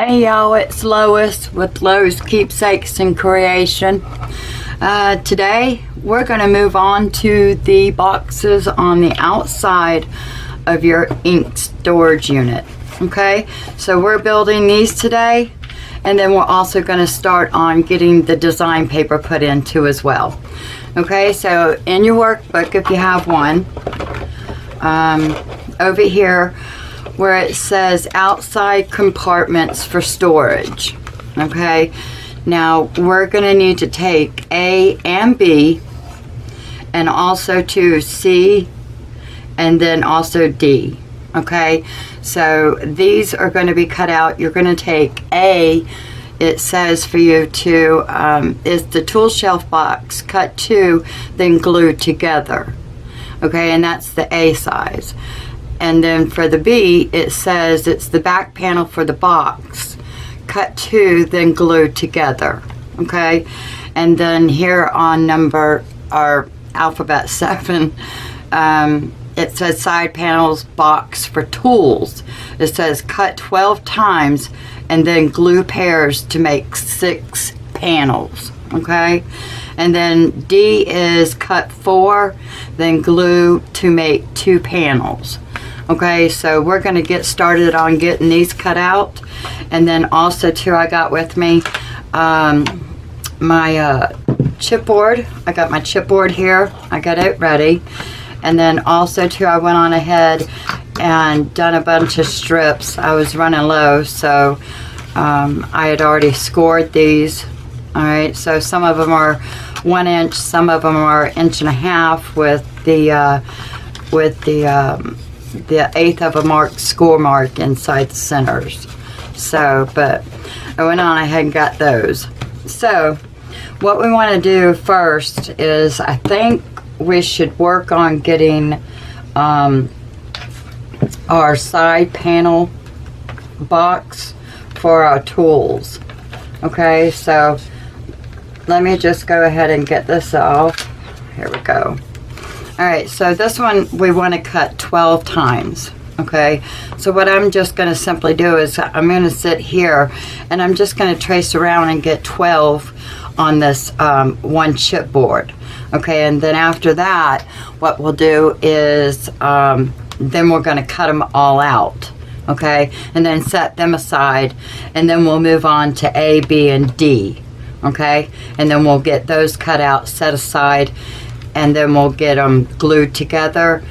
Hey y'all, it's Lois with Lois Keepsakes and Creation. Today we're going to move on to the boxes on the outside of your ink storage unit. Okay, so we're building these today, and then we're also going to start on getting the design paper put into as well. Okay, so in your workbook, if you have one, over here where it says outside compartments for storage. Okay, now we're going to need to take A and B, and also to C, and then also D. Okay, so these are going to be cut out. You're going to take A. It says for you to is the tool shelf box cut to, then glued together. Okay, and that's the A size. And then for the B, it says it's the back panel for the box, cut to, then glued together. Okay, and then here on alphabet 7, it says side panels box for tools. It says cut 12 times and then glue pairs to make 6 panels. Okay, and then D is cut 4, then glue to make 2 panels. Okay, so we're going to get started on getting these cut out. And then also too, I got with me my chipboard. I got my chipboard here. I got it ready. And then also too, I went on ahead and done a bunch of strips. I was running low, so I had already scored these. All right, so some of them are 1 inch, some of them are 1.5 inches with the eighth of a mark, score mark inside the centers. So, but I went on ahead and got those. So what we want to do first is, I think we should work on getting our side panel box for our tools. Okay, so let me just go ahead and get this off. Here we go. Alright, so this one we want to cut 12 times. Okay, so what I'm just going to simply do is I'm going to sit here and I'm just going to trace around and get 12 on this one chipboard. Okay, and then after that, what we'll do is then we're going to cut them all out. Okay, and then set them aside, and then we'll move on to A, B, and D. Okay, and then we'll get those cut out, set aside, and then we'll get them glued together.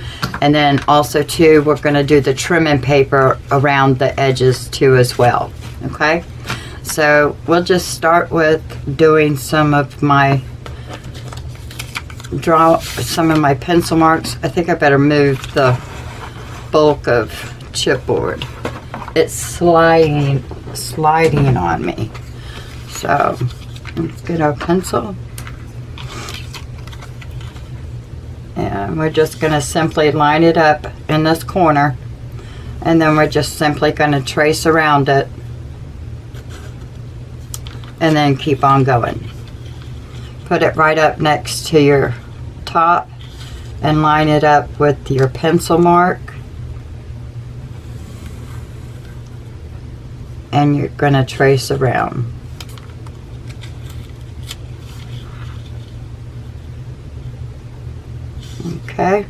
And then also too, we're going to do the trimming paper around the edges too as well. Okay, so we'll just start with doing some of my pencil marks. I think I better move the bulk of chipboard. It's sliding on me. So let's get our pencil. And we're just going to simply line it up in this corner, and then we're just simply going to trace around it and then keep on going. Put it right up next to your top and line it up with your pencil mark, and you're going to trace around. Okay,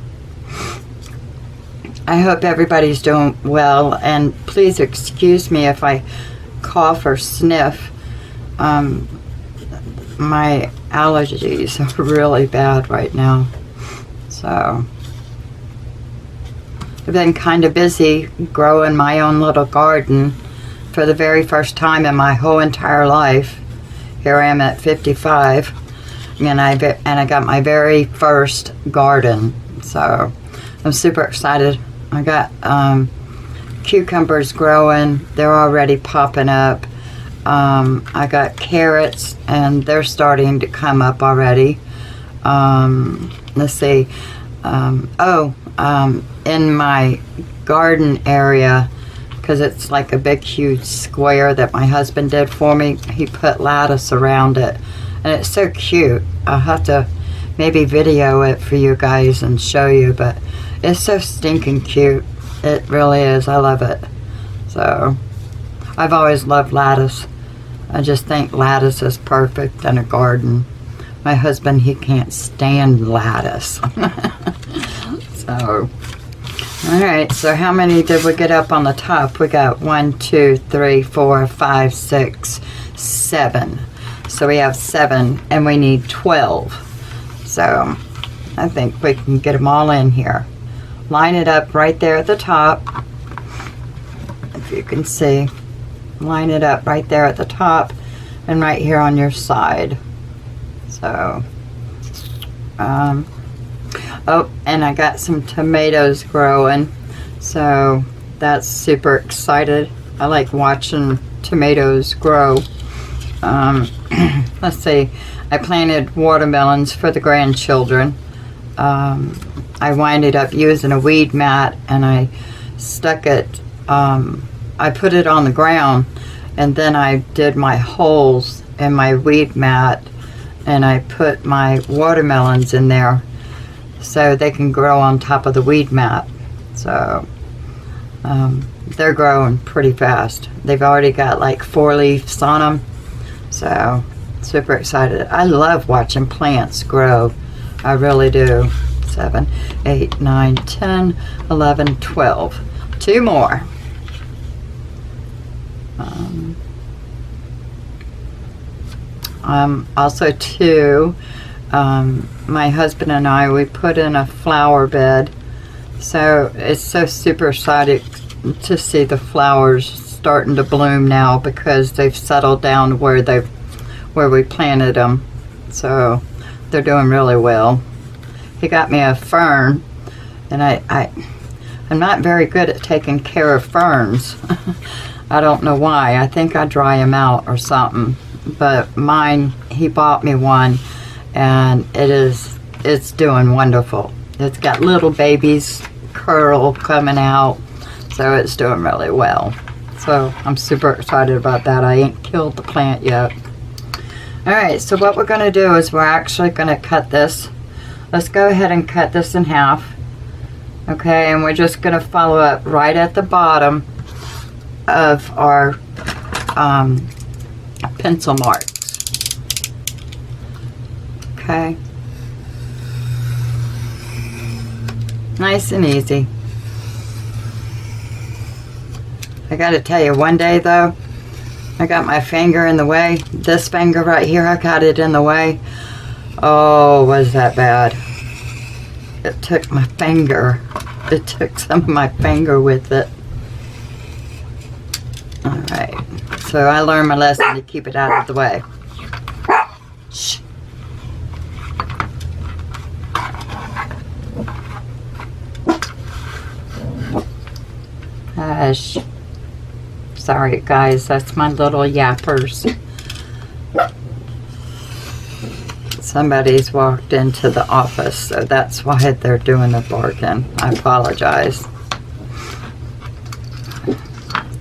I hope everybody's doing well, and please excuse me if I cough or sniff. My allergies are really bad right now, so I've been kind of busy growing my own little garden for the very first time in my whole entire life. Here I am at 55. And I got my very first garden, so I'm super excited. I got cucumbers growing; they're already popping up. I got carrots, and they're starting to come up already. Let's see. In my garden area, because it's like a big, huge square that my husband did for me. He put lattice around it. And it's so cute. I'll have to maybe video it for you guys and show you, but it's so stinking cute. It really is. I love it. So I've always loved lettuce. I just think lettuce is perfect in a garden. My husband, he can't stand lettuce. So, alright, so how many did we get up on the top? We got 1, 2, 3, 4, 5, 6, 7. So we have 7 and we need 12. So I think we can get them all in here. Line it up right there at the top. If you can see. Line it up right there at the top and right here on your side. So, oh, and I got some tomatoes growing. So that's super excited. I like watching tomatoes grow. Let's see, I planted watermelons for the grandchildren. I winded up using a weed mat and I stuck it, I put it on the ground and then I did my holes in my weed mat and I put my watermelons in there so they can grow on top of the weed mat. So they're growing pretty fast. They've already got like 4 leaves on them. So super excited. I love watching plants grow. I really do. 7, 8, 9, 10, 11, 12. 2 more. Also too, my husband and I, we put in a flower bed. So it's so super excited to see the flowers starting to bloom now because they've settled down where we planted them. So they're doing really well. He got me a fern, and I'm not very good at taking care of ferns. I don't know why. I think I dry them out or something. But mine, he bought me one, and it's doing wonderful. It's got little babies curl coming out, so it's doing really well. So I'm super excited about that. I ain't killed the plant yet. Alright, so what we're going to do is we're actually going to cut this. Let's go ahead and cut this in half. Okay, and we're just going to follow up right at the bottom of our pencil marks. Okay. Nice and easy. I gotta tell you, one day though, I got my finger in the way. This finger right here, I got it in the way. Oh, was that bad. It took my finger. It took some of my finger with it. Alright. So I learned my lesson to keep it out of the way. Shh. Hush. Sorry guys, that's my little yappers. Somebody's walked into the office, so that's why they're doing the barking. I apologize.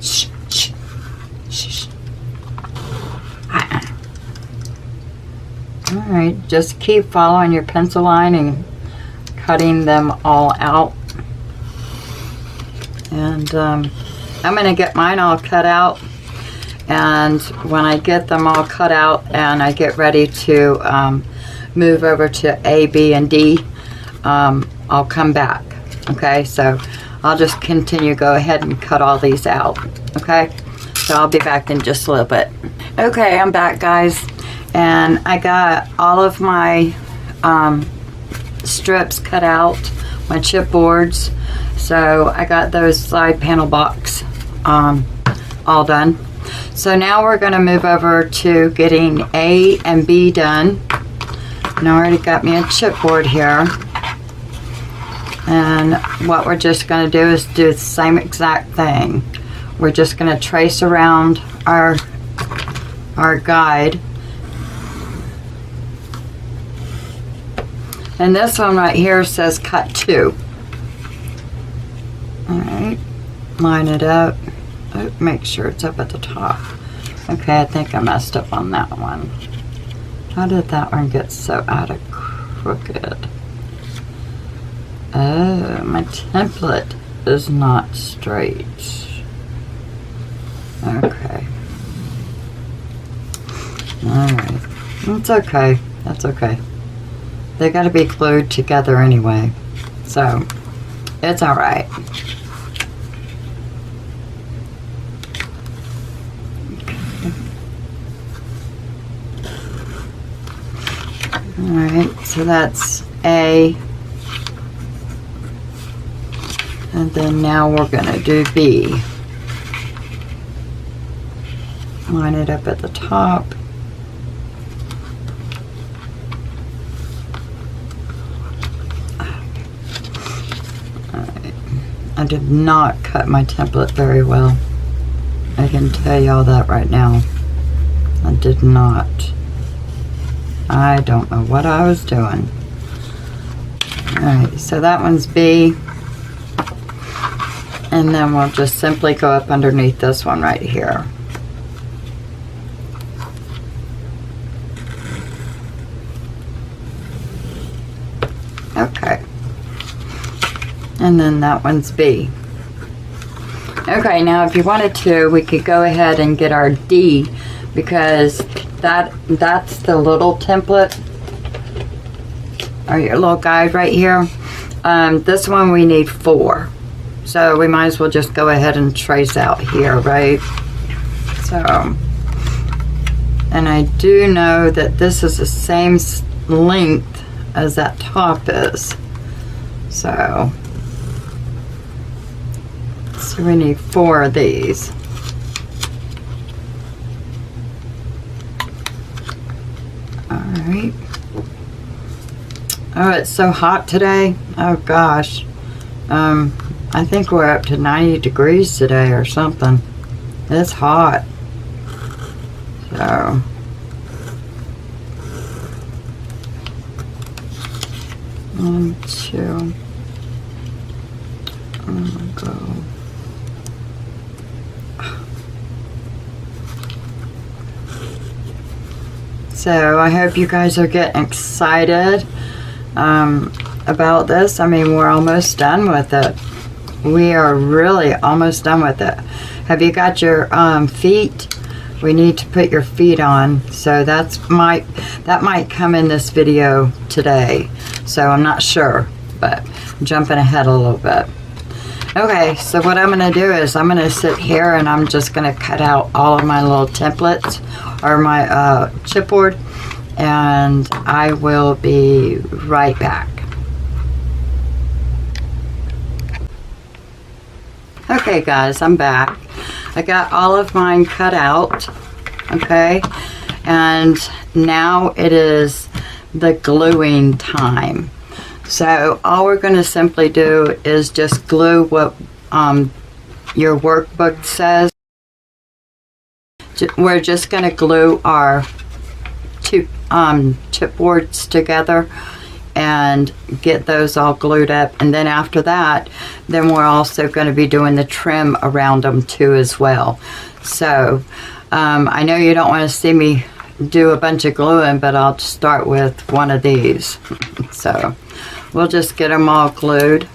Shh, shh, shh. Alright, just keep following your pencil line and cutting them all out. And I'm going to get mine all cut out, and when I get them all cut out and I get ready to move over to A, B, and D, I'll come back. Okay, so I'll just go ahead and cut all these out. Okay, so I'll be back in just a little bit. Okay, I'm back guys, and I got all of my strips cut out, my chipboards. So I got those side panel box all done. So now we're going to move over to getting A and B done. And I already got me a chipboard here. And what we're just going to do is do the same exact thing. We're just going to trace around our guide. And this one right here says cut 2. Alright, line it up. Oh, make sure it's up at the top. Okay, I think I messed up on that one. How did that one get so out of crooked? Oh, my template is not straight. Okay. Alright. It's okay. That's okay. They gotta be glued together anyway. So, it's alright. Alright, so that's A. And then now we're gonna do B. Line it up at the top. Alright. I did not cut my template very well. I can tell y'all that right now. I did not. I don't know what I was doing. Alright, so that one's B. And then we'll just simply go up underneath this one right here. Okay. And then that one's B. Okay, now if you wanted to, we could go ahead and get our D, because that's the little template, or your little guide right here. This one we need 4. So we might as well just go ahead and trace out here, right? So, and I do know that this is the same length as that top is. So we need 4 of these. Alright. Oh, it's so hot today. Oh gosh. I think we're up to 90 degrees today or something. It's hot. So 1, 2. Go. So I hope you guys are getting excited about this. I mean, we're almost done with it. We are really almost done with it. Have you got your feet? We need to put your feet on. So that might come in this video today. So I'm not sure, but I'm jumping ahead a little bit. Okay, so what I'm going to do is I'm going to sit here and I'm just going to cut out all of my little templates or my chipboard, and I will be right back. Okay guys, I'm back. I got all of mine cut out, okay, and now it is the gluing time. So all we're going to simply do is just glue what your workbook says. We're just going to glue our 2 chipboards together and get those all glued up, and then after that, then we're also going to be doing the trim around them too as well. So I know you don't want to see me do a bunch of gluing, but I'll start with one of these. So we'll just get them all glued.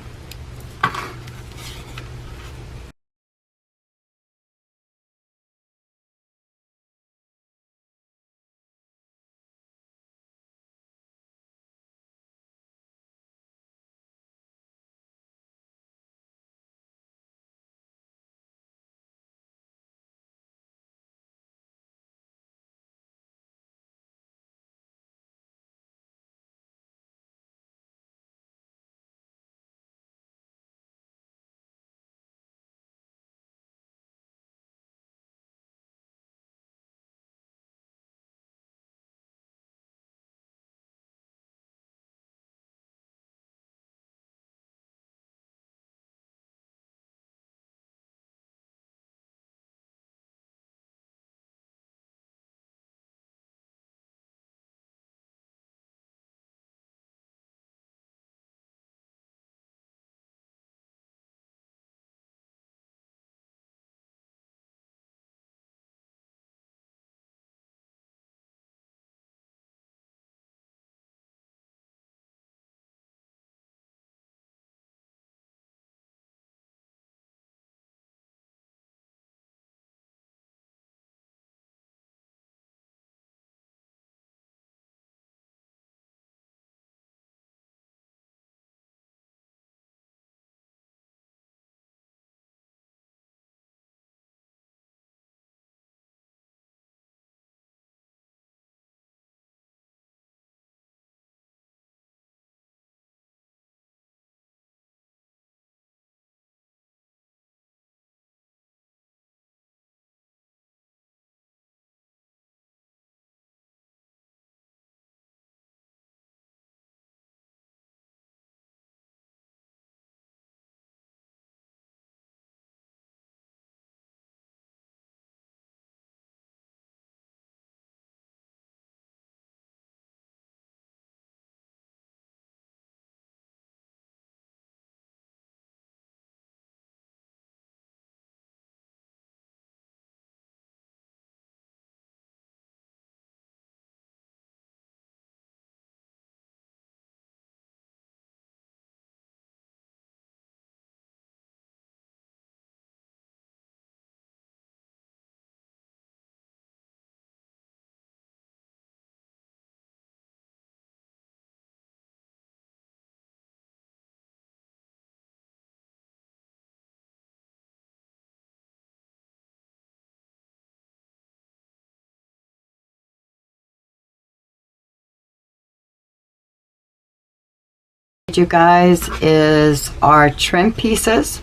you guys is our trim pieces,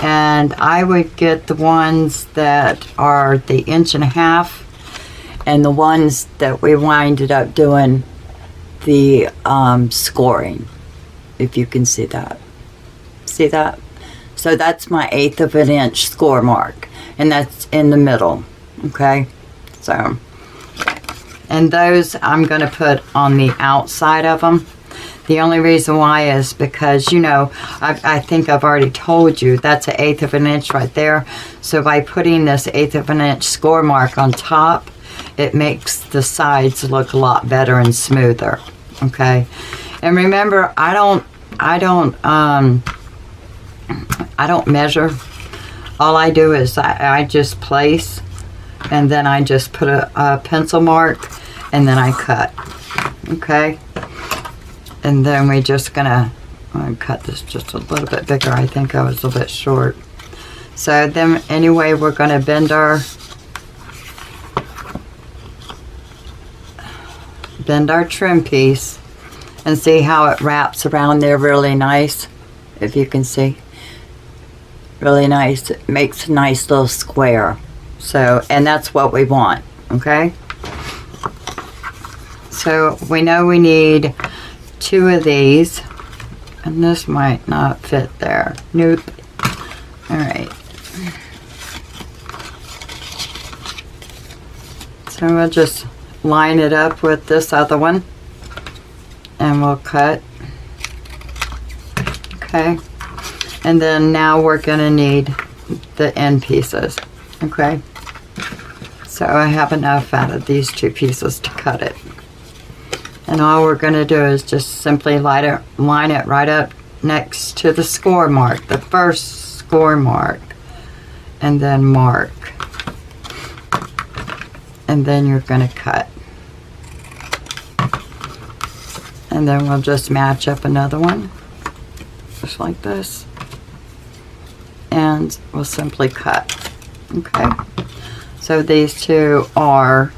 and I would get the ones that are the 1.5 inch and the ones that we winded up doing the scoring, if you can see that. See that? So that's my 1/8 inch score mark, and that's in the middle. Okay, so, and those I'm going to put on the outside of them. The only reason why is because, you know, I think I've already told you that's an 1/8 inch right there. So by putting this 1/8 inch score mark on top, it makes the sides look a lot better and smoother. Okay, and remember, I don't measure. All I do is I just place, and then I just put a pencil mark, and then I cut. Okay, and then we're just gonna cut this just a little bit bigger. I think I was a little bit short. So then anyway, we're gonna bend our trim piece and see how it wraps around there really nice. If you can see, really nice. It makes a nice little square. So, and that's what we want. Okay, so we know we need 2 of these, and this might not fit there. Nope. All right, so we'll just line it up with this other one, and we'll cut. Okay, and then now we're gonna need the end pieces. Okay, so I have enough out of these 2 pieces to cut it, and all we're gonna do is just simply line it right up next to the score mark, the first score mark, and then mark, and then you're gonna cut. And then we'll just match up another one, just like this, and we'll simply cut. Okay, so these 2 are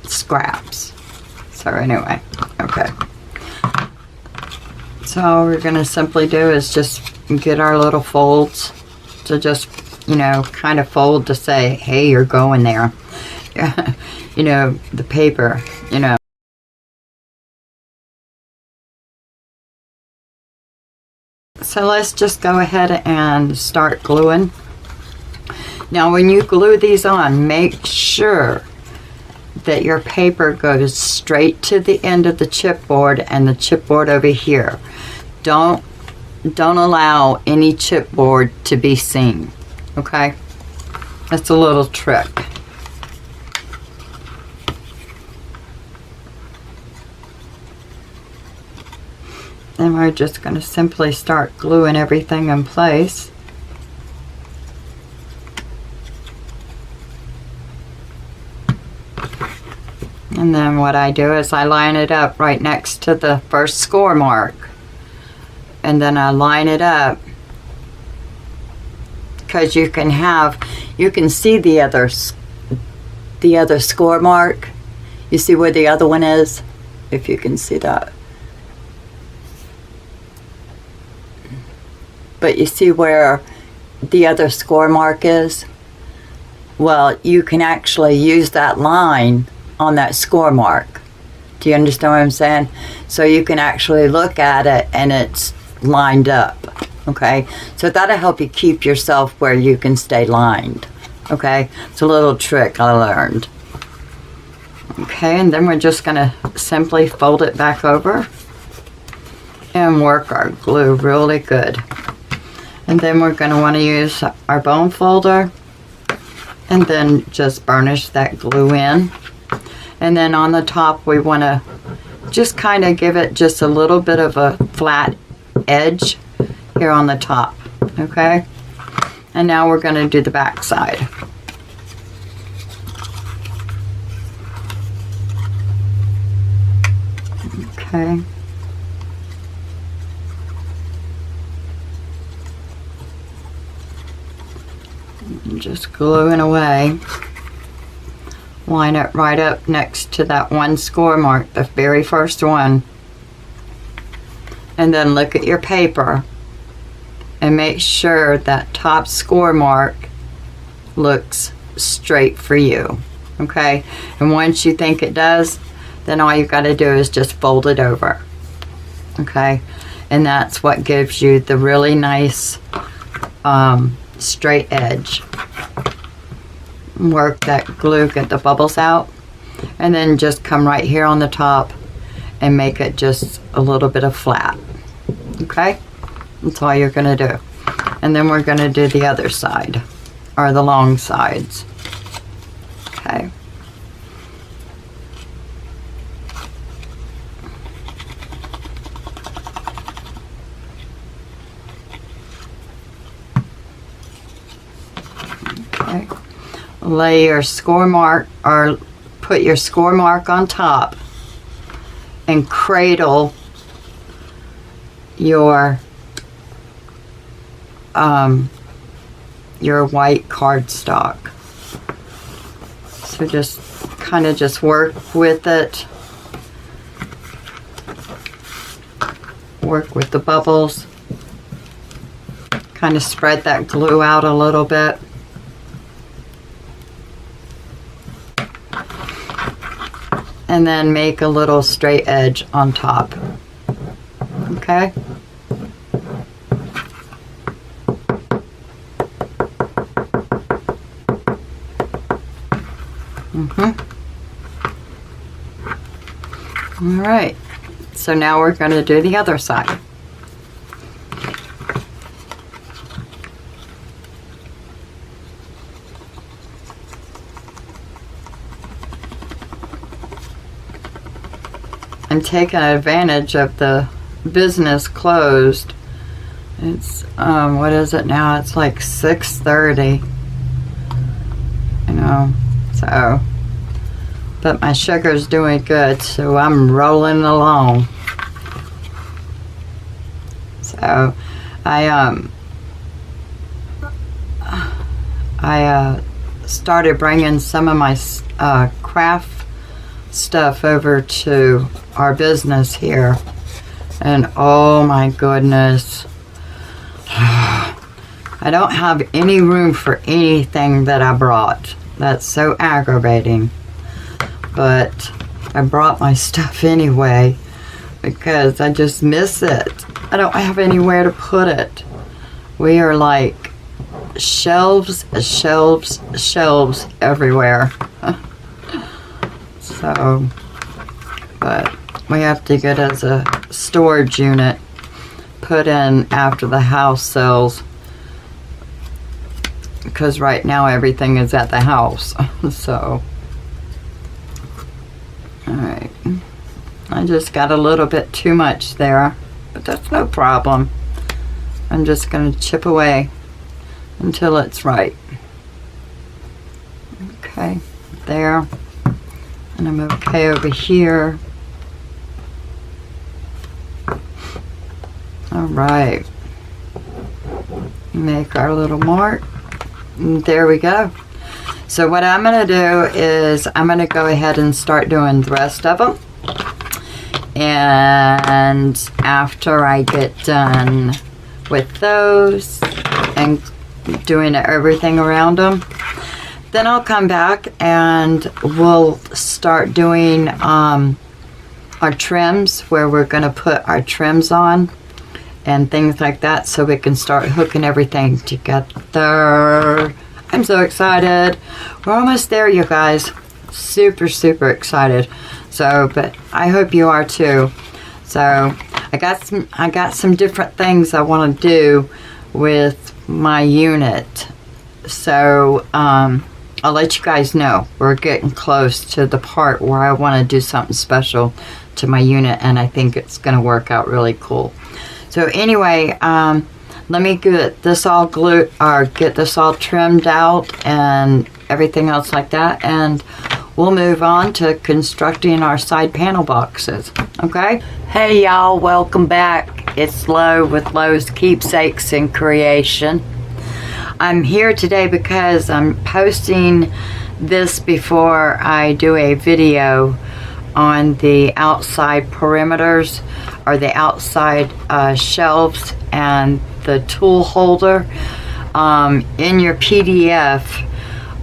scraps. So anyway, okay, so all we're gonna simply do is just get our little folds to just, you know, kind of fold to say, hey, you're going there. You know, the paper, you know. So let's just go ahead and start gluing. Now when you glue these on, make sure that your paper goes straight to the end of the chipboard and the chipboard over here. Don't allow any chipboard to be seen. Okay? That's a little trick. And we're just going to simply start gluing everything in place. And then what I do is I line it up right next to the first score mark. And then I line it up, because you can see the other score mark. You see where the other one is? If you can see that. But you see where the other score mark is? Well, you can actually use that line on that score mark. Do you understand what I'm saying? So you can actually look at it and it's lined up. Okay, so that'll help you keep yourself where you can stay lined. Okay, it's a little trick I learned. Okay, and then we're just gonna simply fold it back over and work our glue really good. And then we're going to want to use our bone folder and then just burnish that glue in. And then on the top we want to just kind of give it just a little bit of a flat edge here on the top. Okay? And now we're going to do the back side. Okay. Just gluing away. Line it right up next to that one score mark, the very first one. and then look at your paper and make sure that top score mark looks straight for you. Okay, and once you think it does, then all you got to do is just fold it over. Okay, and that's what gives you the really nice straight edge. Work that glue, get the bubbles out, and then just come right here on the top and make it just a little bit of flat. Okay, that's all you're going to do. And then we're going to do the other side, or the long sides. Okay. Okay. Lay your score mark, or put your score mark on top, and cradle your white cardstock. So just kind of just work with it. Work with the bubbles. Kind of spread that glue out a little bit. And then make a little straight edge on top. Okay? All right, so now we're going to do the other side. I'm taking advantage of the business closed. It's what is it now? It's like 6:30. You know, so, but my sugar's doing good, so I'm rolling along. So I started bringing some of my craft stuff over to our business here, and oh my goodness, I don't have any room for anything that I brought. That's so aggravating, but I brought my stuff anyway because I just miss it. I don't have anywhere to put it. We are like shelves, shelves, shelves everywhere. So, but we have to get as a storage unit put in after the house sells, because right now everything is at the house. So, alright, I just got a little bit too much there, but that's no problem. I'm just going to chip away until it's right. Okay, there. And I'm okay over here. Alright. Make our little mark. And there we go. So what I'm going to do is I'm going to go ahead and start doing the rest of them. And after I get done with those and doing everything around them, then I'll come back and we'll start doing our trims, where we're going to put our trims on and things like that, so we can start hooking everything together. I'm so excited. We're almost there, you guys. Super, super excited. So, but I hope you are too. So I got some different things I want to do with my unit. So I'll let you guys know. We're getting close to the part where I want to do something special to my unit, and I think it's going to work out really cool. So anyway, let me get this all glued, or get this all trimmed out and everything else like that, and we'll move on to constructing our side panel boxes. Okay? Hey y'all, welcome back. It's Lo with Lo's Keepsakes and Creation. I'm here today because I'm posting this before I do a video on the outside perimeters or the outside shelves and the tool holder. In your PDF,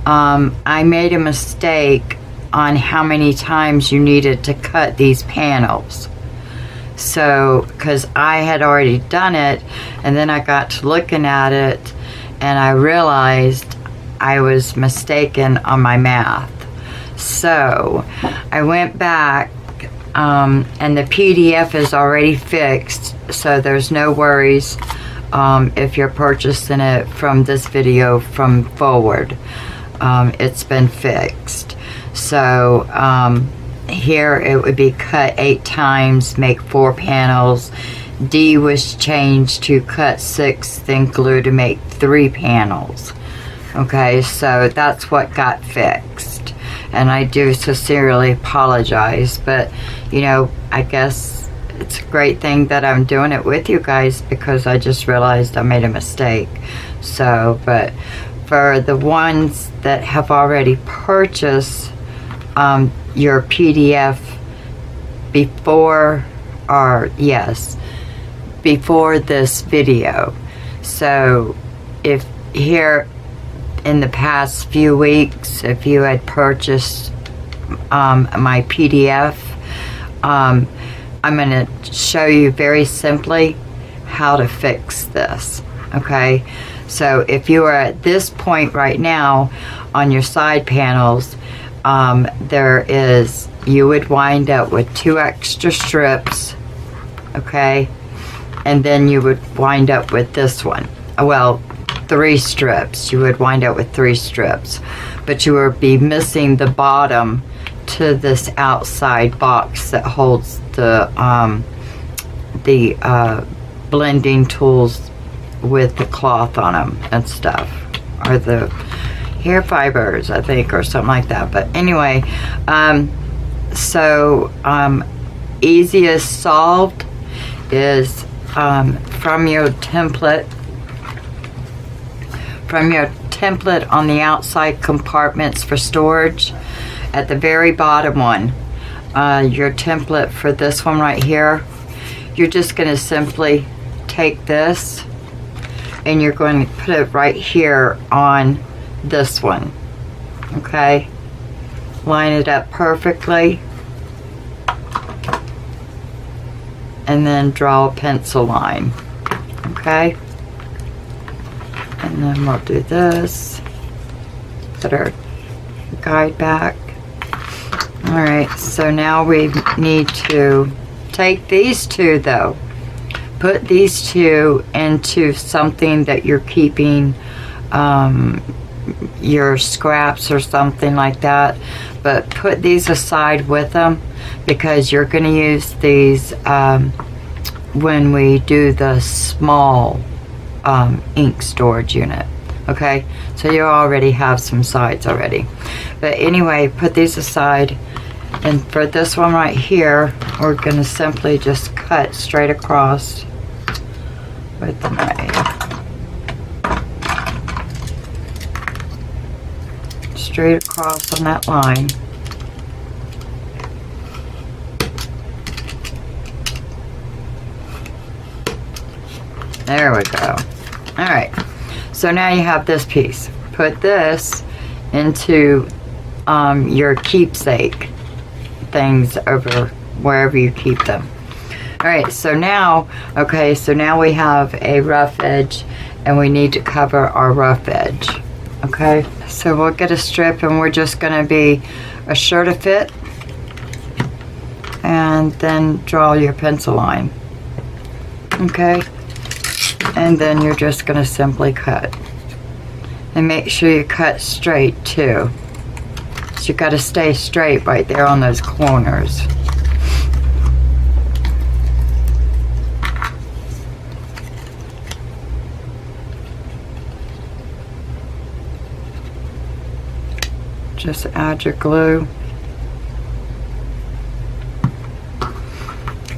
I made a mistake on how many times you needed to cut these panels. So, because I had already done it, and then I got to looking at it, and I realized I was mistaken on my math. So, I went back, and the PDF is already fixed, so there's no worries if you're purchasing it from this video from forward. It's been fixed. So, here it would be cut 8 times, make 4 panels. D was changed to cut 6, then glue to make 3 panels. Okay, so that's what got fixed. And I do sincerely apologize, but you know, I guess it's a great thing that I'm doing it with you guys, because I just realized I made a mistake. So, but for the ones that have already purchased your PDF before, or yes, before this video. So if here in the past few weeks, if you had purchased my PDF, I'm going to show you very simply how to fix this. Okay, so if you are at this point right now on your side panels, you would wind up with 2 extra strips, okay, and then you would wind up with this one. Well, 3 strips. You would wind up with 3 strips, but you would be missing the bottom to this outside box that holds the blending tools with the cloth on them and stuff, or the hair fibers, I think, or something like that. But anyway, easiest solved is from your template on the outside compartments for storage. At the very bottom one, your template for this one right here, you're just going to simply take this and you're going to put it right here on this one. Okay, line it up perfectly, and then draw a pencil line. Okay, and then we'll do this, put our guide back. Alright, so now we need to take these 2 though, put these 2 into something that you're keeping your scraps or something like that, but put these aside with them, because you're going to use these when we do the small ink storage unit. Okay, so you already have some sides already, but anyway, put these aside. And for this one right here, we're going to simply just cut straight across with my straight across on that line. There we go. Alright, so now you have this piece. Put this into your keepsake things over wherever you keep them. Alright, so now, okay, so now we have a rough edge and we need to cover our rough edge. Okay, so we'll get a strip and we're just going to be a sure to fit, and then draw your pencil line. Okay, and then you're just going to simply cut, and make sure you cut straight too. So you got to stay straight right there on those corners. Just add your glue,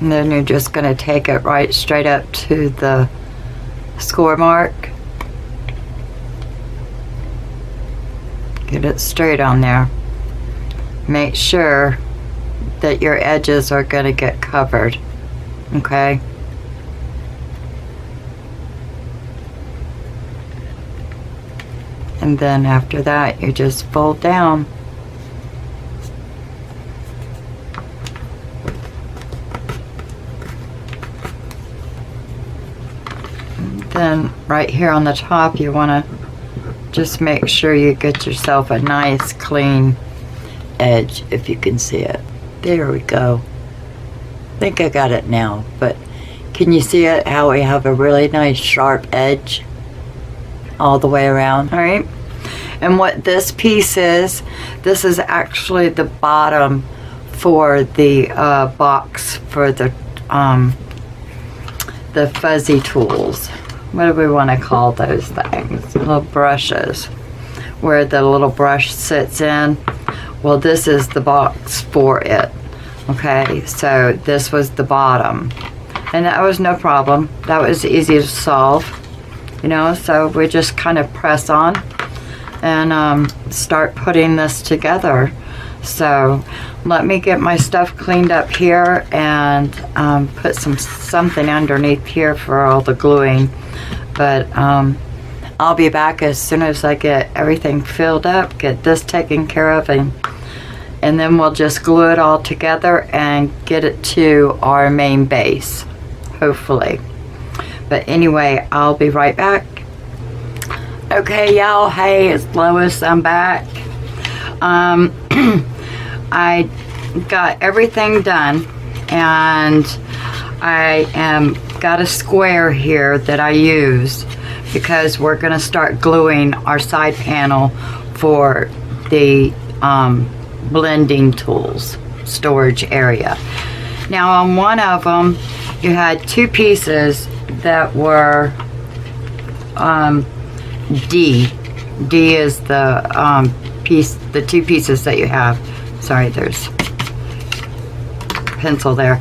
and then you're just going to take it right straight up to the score mark. Get it straight on there. Make sure that your edges are going to get covered. Okay? And then after that, you just fold down. And then right here on the top, you want to just make sure you get yourself a nice clean edge, if you can see it. There we go. I think I got it now, but can you see it, how we have a really nice sharp edge all the way around? All right. And what this piece is, this is actually the bottom for the box for the fuzzy tools. What do we want to call those things? Little brushes, where the little brush sits in. Well, this is the box for it. Okay, so this was the bottom, and that was no problem. That was easy to solve, you know. So we just kind of press on and start putting this together. So let me get my stuff cleaned up here and put something underneath here for all the gluing. But I'll be back as soon as I get everything filled up, get this taken care of, and then we'll just glue it all together and get it to our main base, hopefully. But anyway, I'll be right back. Okay, y'all, hey, it's Lois, I'm back. I got everything done, and I got a square here that I use because we're gonna start gluing our side panel for the blending tools storage area. Now on one of them you had two pieces that were D is the the two pieces that you have. Sorry, there's pencil there.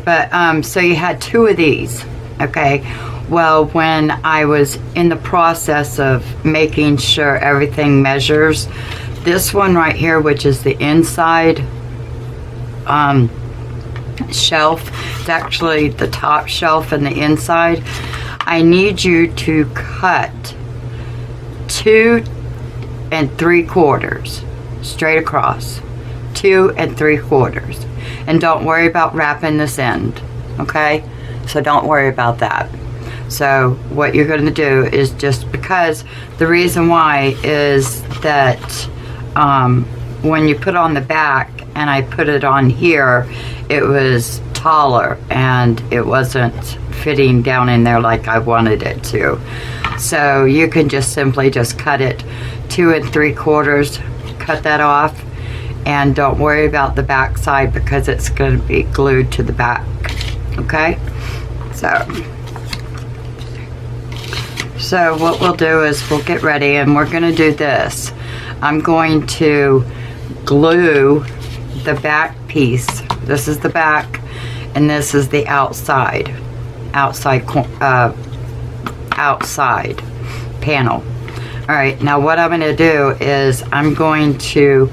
But so you had two of these. Okay, well, when I was in the process of making sure everything measures, this one right here, which is the inside shelf, it's actually the top shelf and the inside. I need you to cut 2 3/4 straight across, 2 3/4, and don't worry about wrapping this end. Okay, so don't worry about that. So what you're going to do is, just because the reason why is that when you put on the back and I put it on here, it was taller and it wasn't fitting down in there like I wanted it to. So you can just simply just cut it 2 3/4, cut that off, and don't worry about the back side because it's going to be glued to the back. Okay, so what we'll do is we'll get ready and we're going to do this. I'm going to glue the back piece. This is the back and this is the outside panel. All right, now what I'm going to do is I'm going to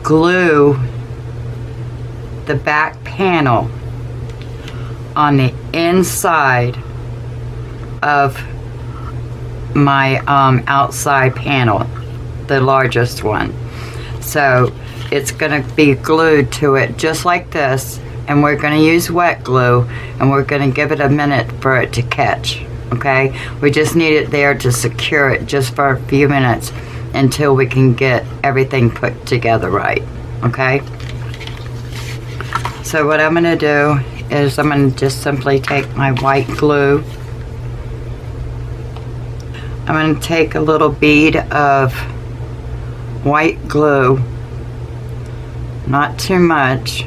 glue the back panel on the inside of my outside panel, the largest one. So it's going to be glued to it just like this, and we're going to use wet glue and we're going to give it a minute for it to catch. Okay, we just need it there to secure it just for a few minutes until we can get everything put together right. Okay, so what I'm going to do is I'm going to just simply take my white glue. I'm going to take a little bead of white glue, not too much,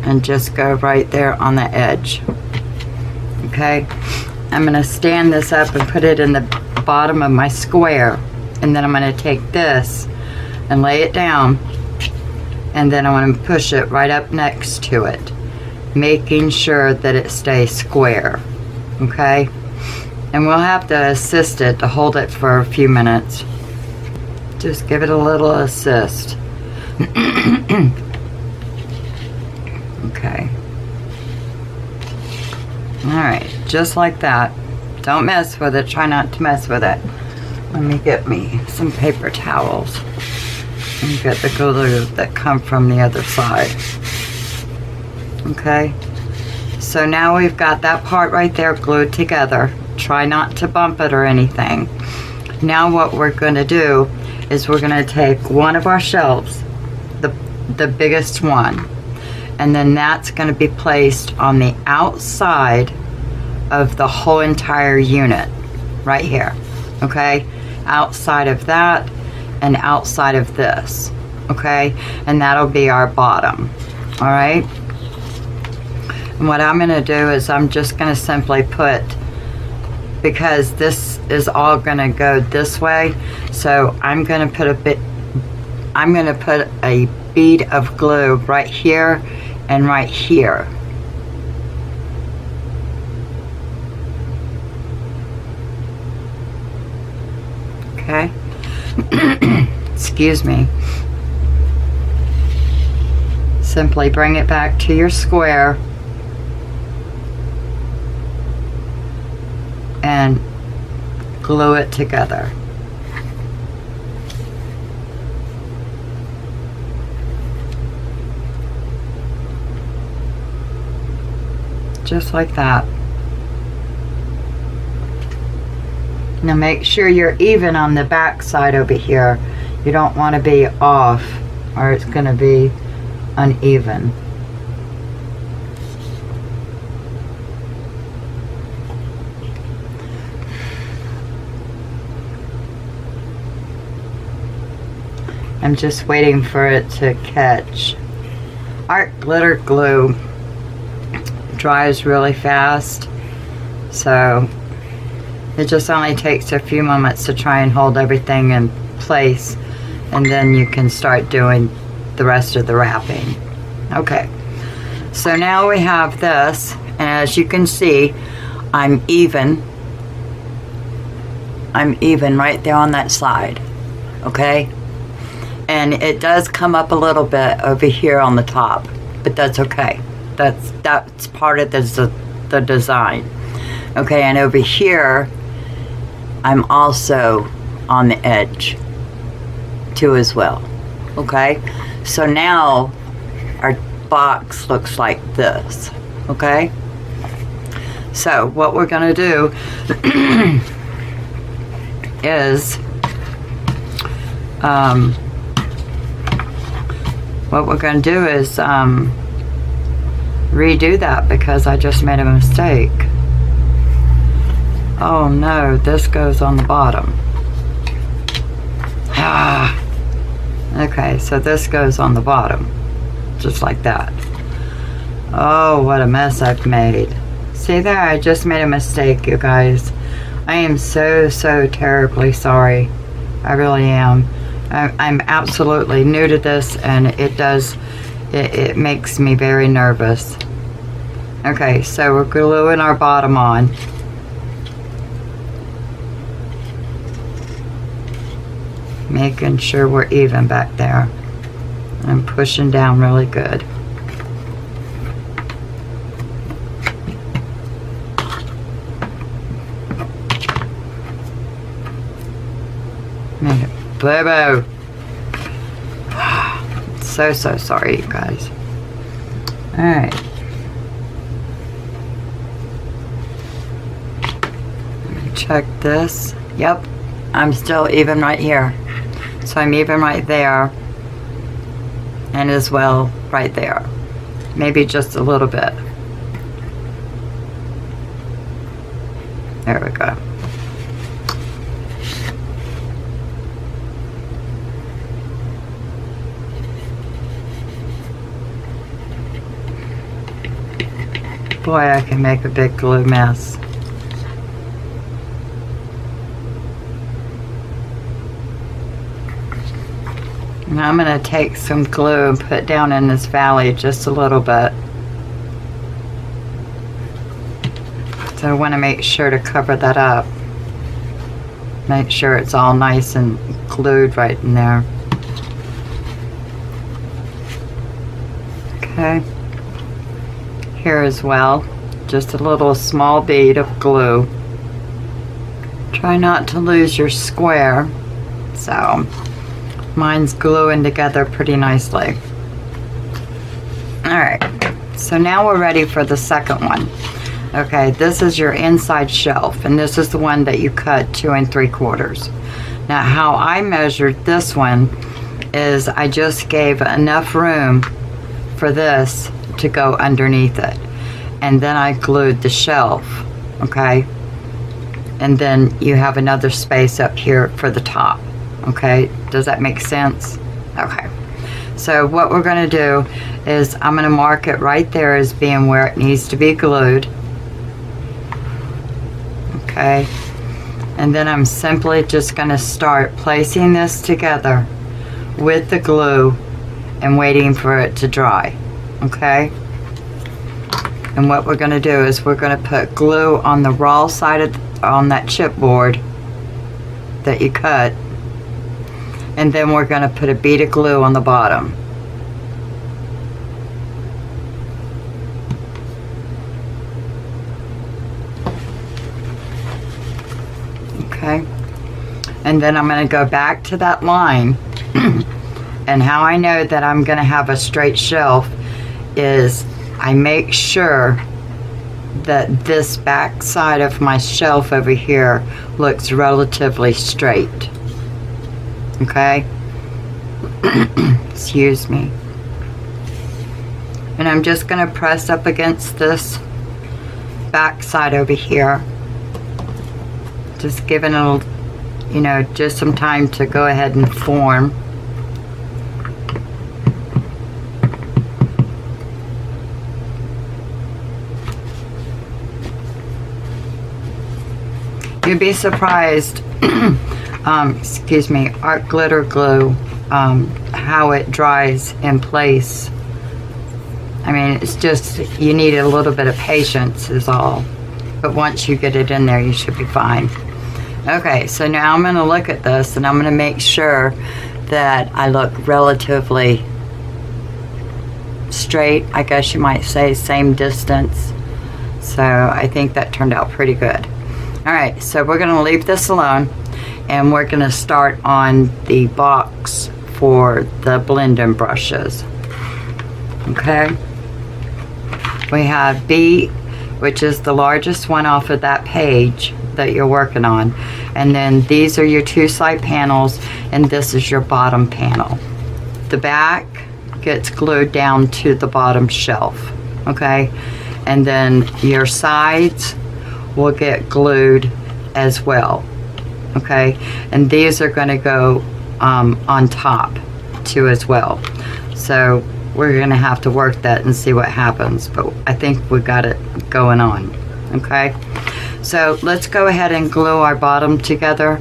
and just go right there on the edge. Okay, I'm going to stand this up and put it in the bottom of my square, and then I'm going to take this and lay it down, and then I'm going to push it right up next to it, making sure that it stays square. Okay, and we'll have to assist it to hold it for a few minutes. Just give it a little assist. Okay. Alright, just like that. Don't mess with it. Try not to mess with it. Let me get me some paper towels and get the glue that come from the other side. Okay. So now we've got that part right there glued together. Try not to bump it or anything. Now what we're going to do is we're going to take one of our shelves, the biggest one, and then that's going to be placed on the outside of the whole entire unit right here. Okay, outside of that and outside of this. Okay, and that'll be our bottom. All right, and what I'm going to do is I'm just going to simply put, because this is all going to go this way, so I'm going to put a bead of glue right here and right here. Okay. Excuse me. Simply bring it back to your square and glue it together. Just like that. Now make sure you're even on the back side over here. You don't want to be off or it's going to be uneven. I'm just waiting for it to catch. Art glitter glue dries really fast, so it just only takes a few moments to try and hold everything in place, and then you can start doing the rest of the wrapping. Okay, so now we have this, and as you can see, I'm even right there on that side. Okay, and it does come up a little bit over here on the top, but that's okay. That's part of the design. Okay, and over here I'm also on the edge too as well. Okay, so now our box looks like this. Okay, so what we're gonna do is redo that because I just made a mistake. Oh no, this goes on the bottom. Okay, so this goes on the bottom, just like that. Oh, what a mess I've made. See there, I just made a mistake, you guys. I am so terribly sorry. I really am. I'm absolutely new to this, and it makes me very nervous. Okay, so we're gluing our bottom on. Making sure we're even back there. I'm pushing down really good. Boo-boo. So sorry, you guys. Alright. Check this. Yep, I'm still even right here. So I'm even right there. And as well right there. Maybe just a little bit. There we go. Boy, I can make a big glue mess. And I'm going to take some glue and put down in this valley just a little bit. So I want to make sure to cover that up. Make sure it's all nice and glued right in there. Okay. Here as well, just a little small bead of glue. Try not to lose your square. So mine's gluing together pretty nicely. Alright, so now we're ready for the second one. Okay, this is your inside shelf, and this is the one that you cut 2 3/4. Now how I measured this one is I just gave enough room for this to go underneath it, and then I glued the shelf. Okay, and then you have another space up here for the top. Okay, does that make sense? Okay, so what we're going to do is I'm going to mark it right there as being where it needs to be glued. Okay, and then I'm simply just going to start placing this together with the glue and waiting for it to dry. Okay, and what we're going to do is we're going to put glue on the raw side of on that chipboard that you cut, and then we're going to put a bead of glue on the bottom. Okay, and then I'm going to go back to that line. And how I know that I'm going to have a straight shelf is I make sure that this back side of my shelf over here looks relatively straight. Okay, excuse me. And I'm just going to press up against this back side over here, just giving it, you know, just some time to go ahead and form. You'd be surprised, excuse me, art glitter glue, how it dries in place. I mean, it's just, you need a little bit of patience is all. But once you get it in there, you should be fine. Okay, so now I'm going to look at this, and I'm going to make sure that I look relatively straight, I guess you might say, same distance. So I think that turned out pretty good. Alright, so we're going to leave this alone, and we're going to start on the box for the blending brushes. Okay, we have B, which is the largest one off of that page that you're working on, and then these are your 2 side panels, and this is your bottom panel. The back gets glued down to the bottom shelf. Okay, and then your sides will get glued as well. Okay, and these are going to go on top too as well. So we're going to have to work that and see what happens, but I think we got it going on. Okay, so let's go ahead and glue our bottom together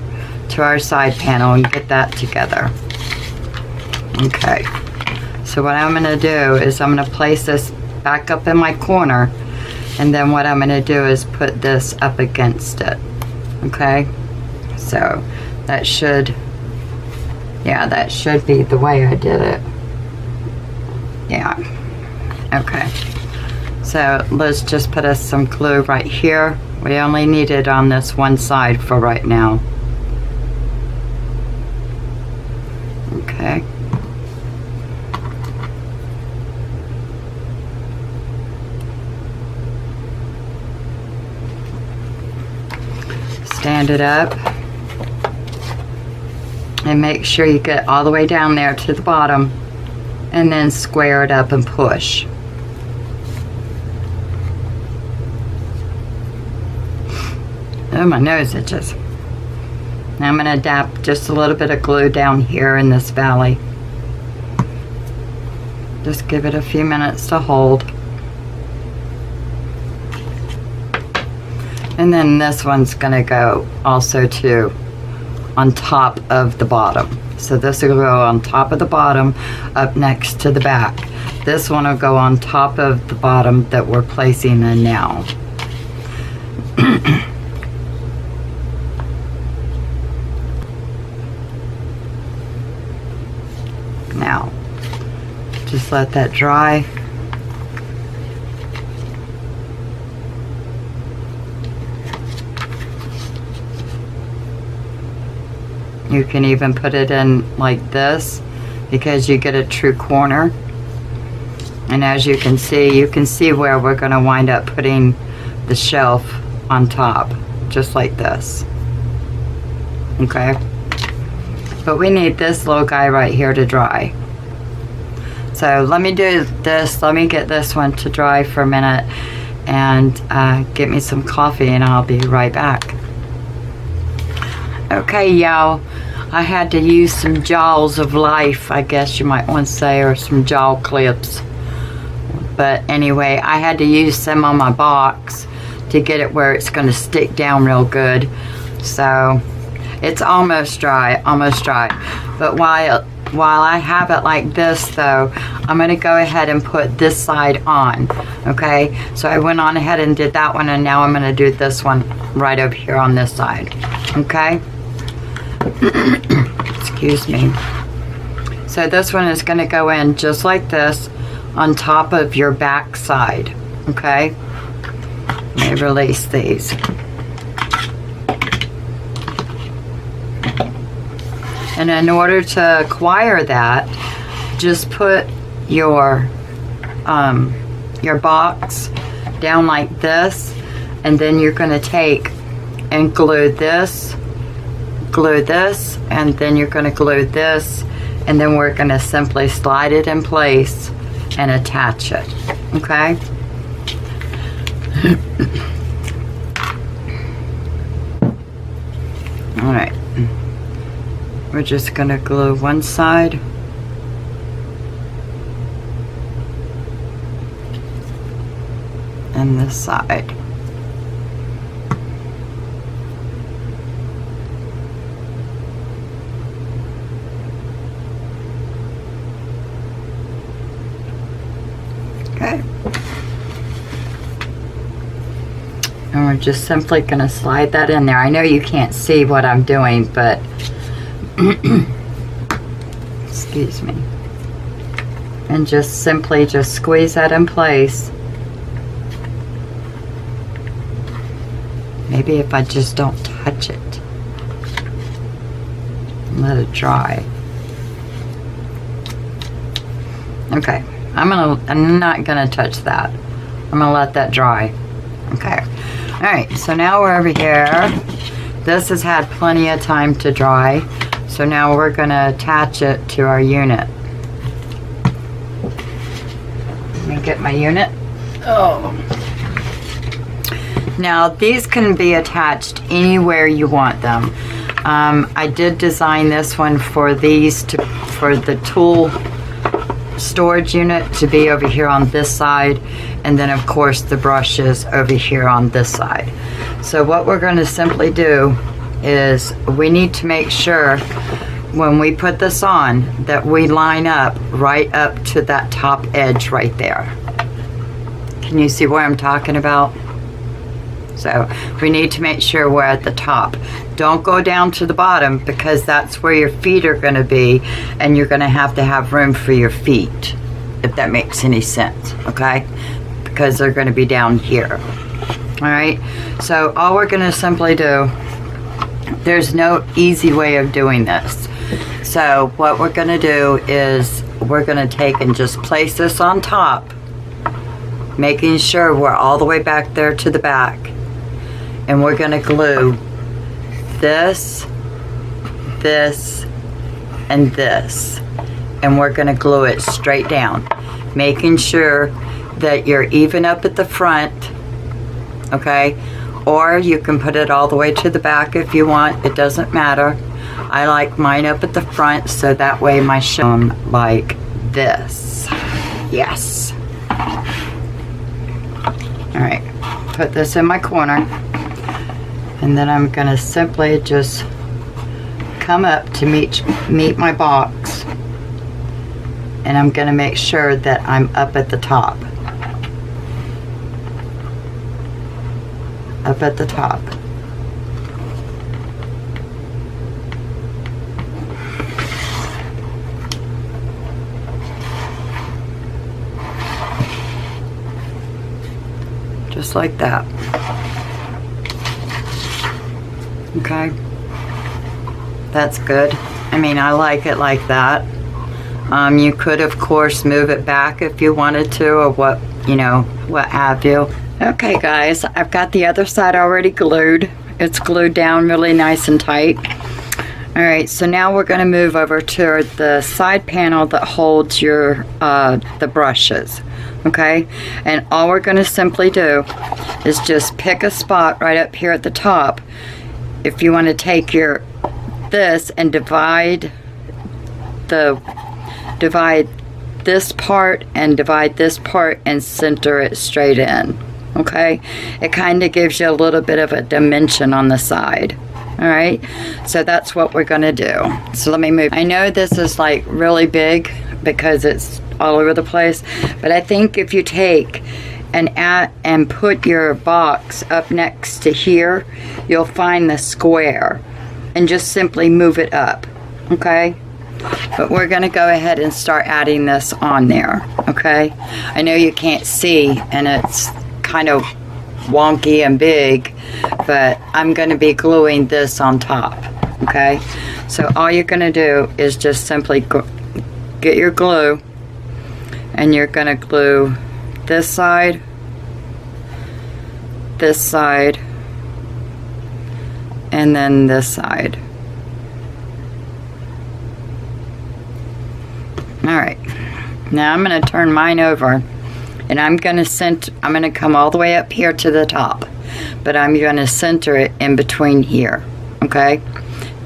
to our side panel and get that together. Okay, so what I'm going to do is I'm going to place this back up in my corner, and then what I'm going to do is put this up against it. Okay, so that should, yeah, that should be the way I did it. Yeah, okay, so let's just put us some glue right here. We only need it on this one side for right now. Okay, stand it up and make sure you get all the way down there to the bottom, and then square it up and push. Oh, my nose itches. Now I'm going to dab just a little bit of glue down here in this valley. Just give it a few minutes to hold. And then this one's going to go also too on top of the bottom. So this will go on top of the bottom up next to the back. This one will go on top of the bottom that we're placing in now. Just let that dry. You can even put it in like this because you get a true corner. And as you can see where we're going to wind up putting the shelf on top, just like this. Okay? But we need this little guy right here to dry. So let me do this. Let me get this one to dry for a minute and get me some coffee, and I'll be right back. Okay, y'all. I had to use some jaws of life, I guess you might want to say, or some jaw clips. But anyway, I had to use some on my box to get it where it's going to stick down real good. So it's almost dry, almost dry. But while I have it like this though, I'm going to go ahead and put this side on. Okay, so I went on ahead and did that one, and now I'm going to do this one right over here on this side. Okay. Excuse me. So this one is going to go in just like this on top of your back side. Okay, let me release these. And in order to acquire that, just put your box down like this, and then you're going to take and glue this, and then you're going to glue this, and then we're going to simply slide it in place and attach it. Okay? Alright. We're just going to glue one side. And this side. Okay. And we're just simply going to slide that in there. I know you can't see what I'm doing, but excuse me. And just simply just squeeze that in place. Maybe if I just don't touch it. Let it dry. Okay. I'm not gonna touch that. I'm gonna let that dry. Okay. Alright, so now we're over here. This has had plenty of time to dry. So now we're gonna attach it to our unit. Let me get my unit. Oh. Now these can be attached anywhere you want them. I did design this one for for the tool storage unit to be over here on this side, and then of course the brushes over here on this side. So what we're going to simply do is we need to make sure when we put this on that we line up right up to that top edge right there. Can you see what I'm talking about? So we need to make sure we're at the top. Don't go down to the bottom, because that's where your feet are going to be, and you're going to have room for your feet, if that makes any sense, okay? Because they're going to be down here. All right, so all we're going to simply do, there's no easy way of doing this. So what we're going to do is we're going to take and just place this on top, making sure we're all the way back there to the back. And we're going to glue this, this, and this. And we're going to glue it straight down, making sure that you're even up at the front, okay? Or you can put it all the way to the back if you want. It doesn't matter. I like mine up at the front, so that way my shown like this. Yes. All right, put this in my corner. And then I'm going to simply just come up to meet my box. And I'm going to make sure that I'm up at the top. Up at the top. just like that. Okay, that's good. I mean, I like it like that. You could, of course, move it back if you wanted to, or what, you know, what have you. Okay, guys, I've got the other side already glued. It's glued down really nice and tight. All right, so now we're going to move over to the side panel that holds your the brushes. Okay, and all we're going to simply do is just pick a spot right up here at the top. If you want to take your this and divide this part and divide this part and center it straight in. Okay, it kind of gives you a little bit of a dimension on the side. All right, so that's what we're going to do. So let me move. I know this is like really big because it's all over the place, but I think if you take and put your box up next to here, you'll find the square and just simply move it up. Okay, but we're going to go ahead and start adding this on there. Okay, I know you can't see and it's kind of wonky and big, but I'm going to be gluing this on top. Okay, so all you're going to do is just simply get your glue, and you're going to glue this side, and then this side. All right, now I'm going to turn mine over, and I'm going to come all the way up here to the top, but I'm going to center it in between here. Okay,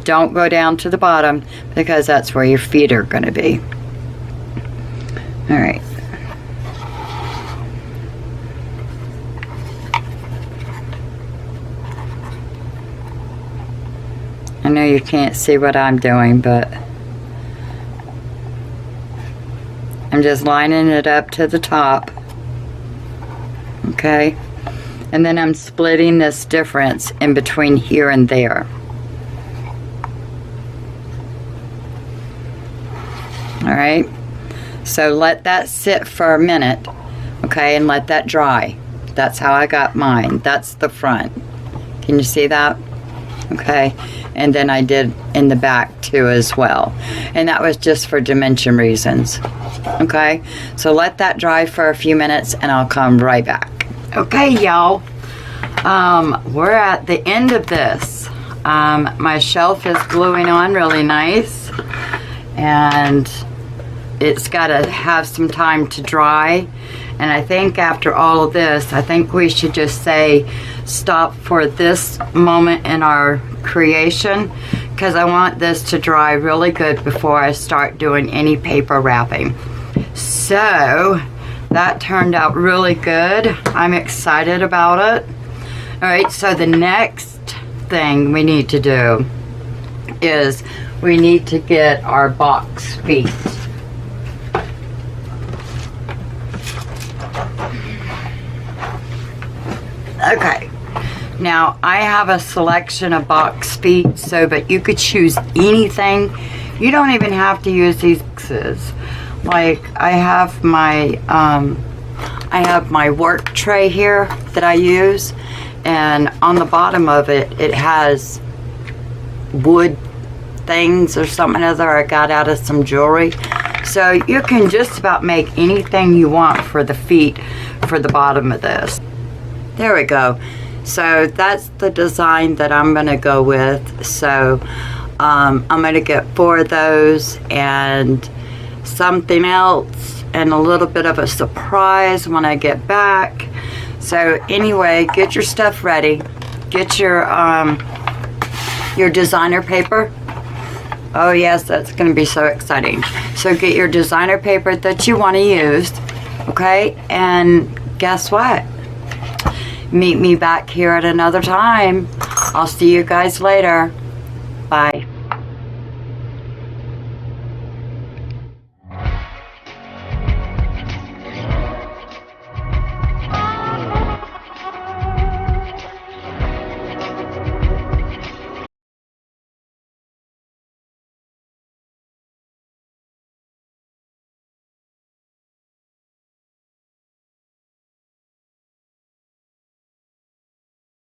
don't go down to the bottom because that's where your feet are going to be. All right, I know you can't see what I'm doing, but I'm just lining it up to the top. Okay, and then I'm splitting this difference in between here and there. All right, so let that sit for a minute, okay, and let that dry. That's how I got mine. That's the front. Can you see that? Okay, and then I did in the back too as well, and that was just for dimension reasons. Okay, so let that dry for a few minutes and I'll come right back. Okay, y'all, we're at the end of this. My shelf is gluing on really nice, and it's got to have some time to dry. And I think after all of this, I think we should just say stop for this moment in our creation, because I want this to dry really good before I start doing any paper wrapping. So that turned out really good. I'm excited about it. All right, so the next thing we need to do is we need to get our box feet. Okay, now I have a selection of box feet, but you could choose anything. You don't even have to use these boxes. Like I have my work tray here that I use, and on the bottom of it, it has wood things or something other I got out of some jewelry. So you can just about make anything you want for the feet for the bottom of this. There we go. So that's the design that I'm going to go with. So I'm going to get 4 of those and something else and a little bit of a surprise when I get back. So anyway, get your stuff ready. Get your designer paper. Oh yes, that's going to be so exciting. So get your designer paper that you want to use. Okay, and guess what? Meet me back here at another time. I'll see you guys later. Bye.